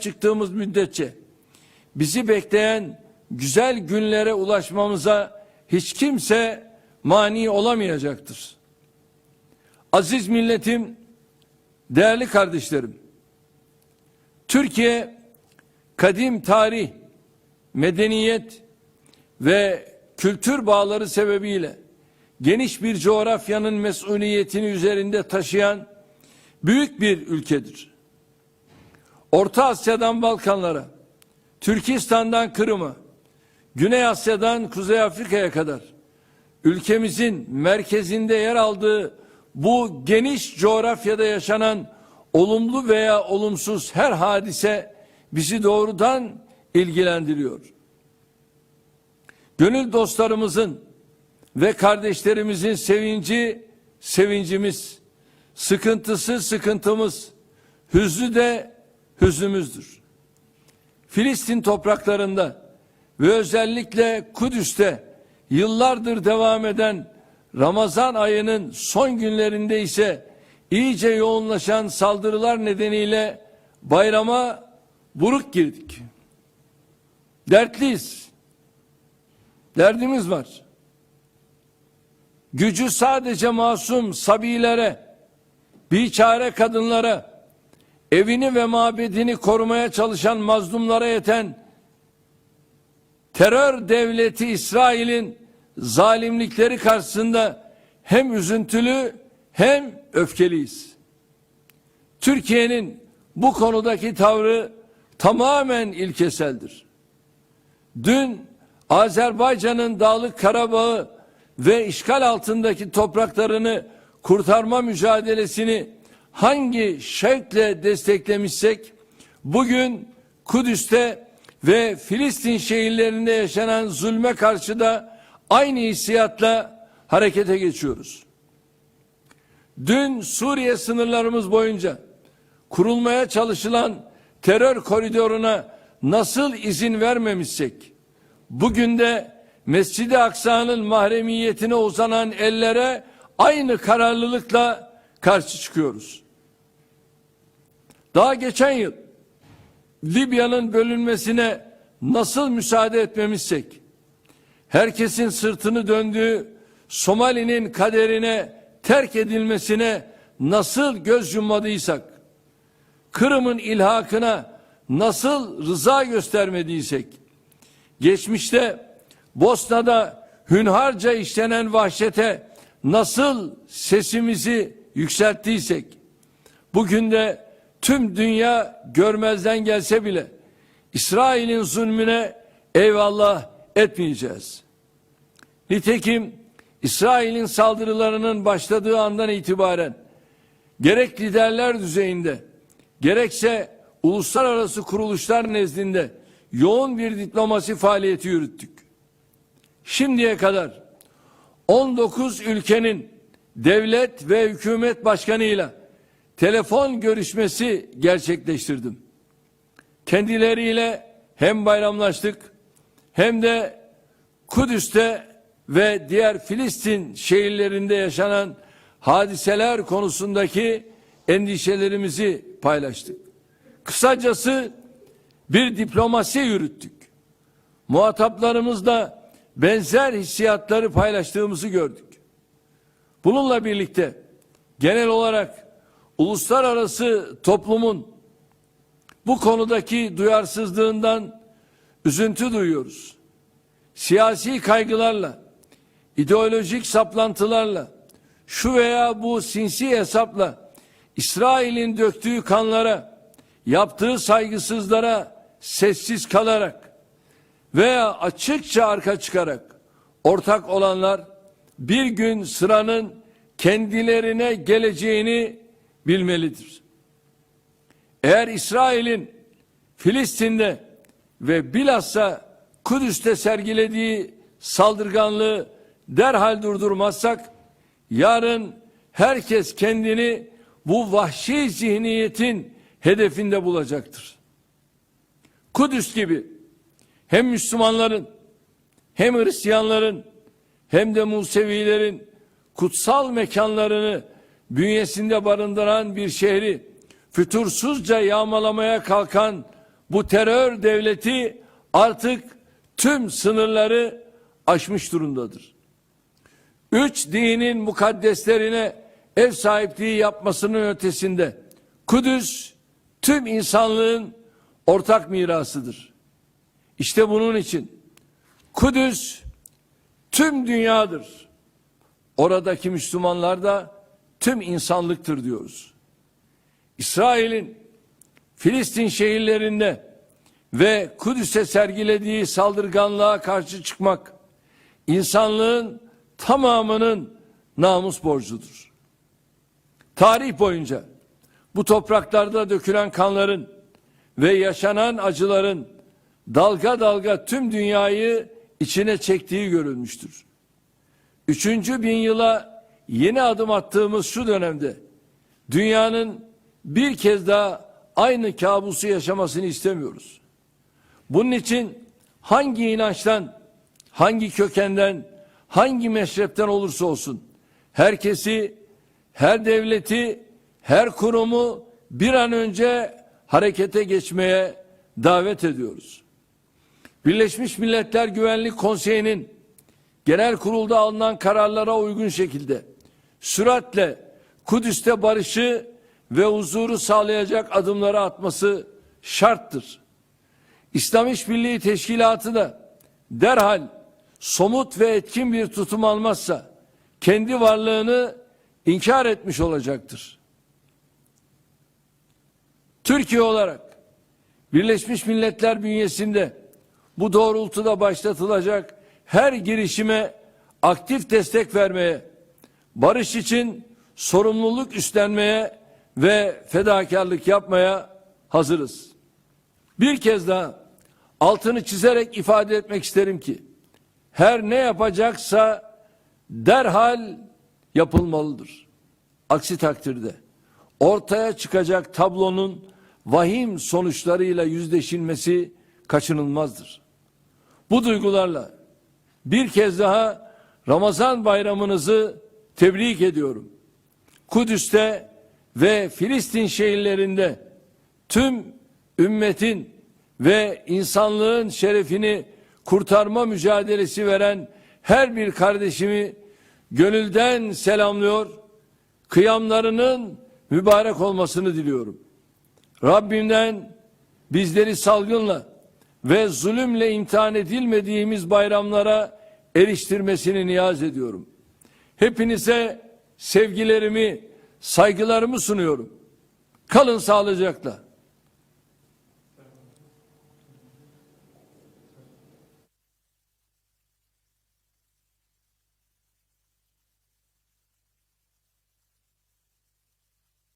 çıktığımız müddetçe bizi bekleyen güzel günlere ulaşmamıza hiç kimse mani olamayacaktır. Aziz milletim, değerli kardeşlerim, Türkiye kadim tarih, medeniyet ve kültür bağları sebebiyle geniş bir coğrafyanın mesuliyetini üzerinde taşıyan büyük bir ülkedir. Orta Asya'dan Balkanlara, Türkistan'dan Kırım'a, Güney Asya'dan Kuzey Afrika'ya kadar ülkemizin merkezinde yer aldığı bu geniş coğrafyada yaşanan olumlu veya olumsuz her hadise bizi doğrudan ilgilendiriyor. Gönül dostlarımızın ve kardeşlerimizin sevinci sevincimiz, sıkıntısı sıkıntımız, hüznü de hüznümüzdür. Filistin topraklarında ve özellikle Kudüs'te yıllardır devam eden Ramazan ayının son günlerinde ise iyice yoğunlaşan saldırılar nedeniyle bayrama buruk girdik. Dertliyiz. Derdimiz var. Gücü sadece masum sabilere, biçare kadınlara, evini ve mabedini korumaya çalışan mazlumlara yeten terör devleti İsrail'in zalimlikleri karşısında hem üzüntülü hem öfkeliyiz. Türkiye'nin bu konudaki tavrı tamamen ilkeseldir. Dün Azerbaycan'ın Dağlık Karabağ'ı ve işgal altındaki topraklarını kurtarma mücadelesini hangi şevkle desteklemişsek, bugün Kudüs'te ve Filistin şehirlerinde yaşanan zulme karşı da aynı hissiyatla harekete geçiyoruz. Dün Suriye sınırlarımız boyunca kurulmaya çalışılan terör koridoruna nasıl izin vermemişsek, bugün de Mescid-i Aksa'nın mahremiyetine uzanan ellere aynı kararlılıkla karşı çıkıyoruz. Daha geçen yıl Libya'nın bölünmesine nasıl müsaade etmemişsek, herkesin sırtını döndüğü Somali'nin kaderine terk edilmesine nasıl göz yummadıysak, Kırım'ın ilhakına nasıl rıza göstermediysek, geçmişte Bosna'da hünharca işlenen vahşete nasıl sesimizi yükselttiysek, bugün de tüm dünya görmezden gelse bile İsrail'in zulmüne eyvallah etmeyeceğiz. Nitekim İsrail'in saldırılarının başladığı andan itibaren gerek liderler düzeyinde gerekse uluslararası kuruluşlar nezdinde yoğun bir diplomasi faaliyeti yürüttük. Şimdiye kadar 19 ülkenin devlet ve hükümet başkanıyla telefon görüşmesi gerçekleştirdim. Kendileriyle hem bayramlaştık hem de Kudüs'te ve diğer Filistin şehirlerinde yaşanan hadiseler konusundaki endişelerimizi paylaştık. Kısacası bir diplomasi yürüttük. Muhataplarımızla benzer hissiyatları paylaştığımızı gördük. Bununla birlikte genel olarak uluslararası toplumun bu konudaki duyarsızlığından üzüntü duyuyoruz. Siyasi kaygılarla, ideolojik saplantılarla, şu veya bu sinsi hesapla İsrail'in döktüğü kanlara, yaptığı saygısızlara sessiz kalarak veya açıkça arka çıkarak ortak olanlar bir gün sıranın kendilerine geleceğini bilmelidir. Eğer İsrail'in Filistin'de ve bilhassa Kudüs'te sergilediği saldırganlığı derhal durdurmazsak, yarın herkes kendini bu vahşi zihniyetin hedefinde bulacaktır. Kudüs gibi hem Müslümanların hem Hristiyanların hem de Musevilerin kutsal mekanlarını bünyesinde barındıran bir şehri fütursuzca yağmalamaya kalkan bu terör devleti artık tüm sınırları aşmış durumdadır. 3 dinin mukaddeslerine ev sahipliği yapmasının ötesinde Kudüs tüm insanlığın ortak mirasıdır. İşte bunun için Kudüs tüm dünyadır. Oradaki Müslümanlar da tüm insanlıktır diyoruz. İsrail'in Filistin şehirlerinde ve Kudüs'e sergilediği saldırganlığa karşı çıkmak insanlığın tamamının namus borcudur. Tarih boyunca bu topraklarda dökülen kanların ve yaşanan acıların dalga dalga tüm dünyayı içine çektiği görülmüştür. 3. bin yıla yeni adım attığımız şu dönemde dünyanın bir kez daha aynı kabusu yaşamasını istemiyoruz. Bunun için hangi inançtan, hangi kökenden, hangi meşrepten olursa olsun herkesi, her devleti, her kurumu bir an önce harekete geçmeye davet ediyoruz. Birleşmiş Milletler Güvenlik Konseyi'nin genel kurulda alınan kararlara uygun şekilde süratle Kudüs'te barışı ve huzuru sağlayacak adımları atması şarttır. İslam İşbirliği Teşkilatı da derhal somut ve etkin bir tutum almazsa kendi varlığını inkar etmiş olacaktır. Türkiye olarak Birleşmiş Milletler bünyesinde bu doğrultuda başlatılacak her girişime aktif destek vermeye, barış için sorumluluk üstlenmeye ve fedakarlık yapmaya hazırız. Bir kez daha altını çizerek ifade etmek isterim ki her ne yapacaksa derhal yapılmalıdır. Aksi takdirde ortaya çıkacak tablonun vahim sonuçlarıyla yüzleşilmesi kaçınılmazdır. Bu duygularla bir kez daha Ramazan bayramınızı tebrik ediyorum. Kudüs'te ve Filistin şehirlerinde tüm ümmetin ve insanlığın şerefini kurtarma mücadelesi veren her bir kardeşimi gönülden selamlıyor, kıyamlarının mübarek olmasını diliyorum. Rabbimden bizleri salgınla ve zulümle imtihan edilmediğimiz bayramlara eriştirmesini niyaz ediyorum. Hepinize sevgilerimi, saygılarımı sunuyorum. Kalın sağlıcakla.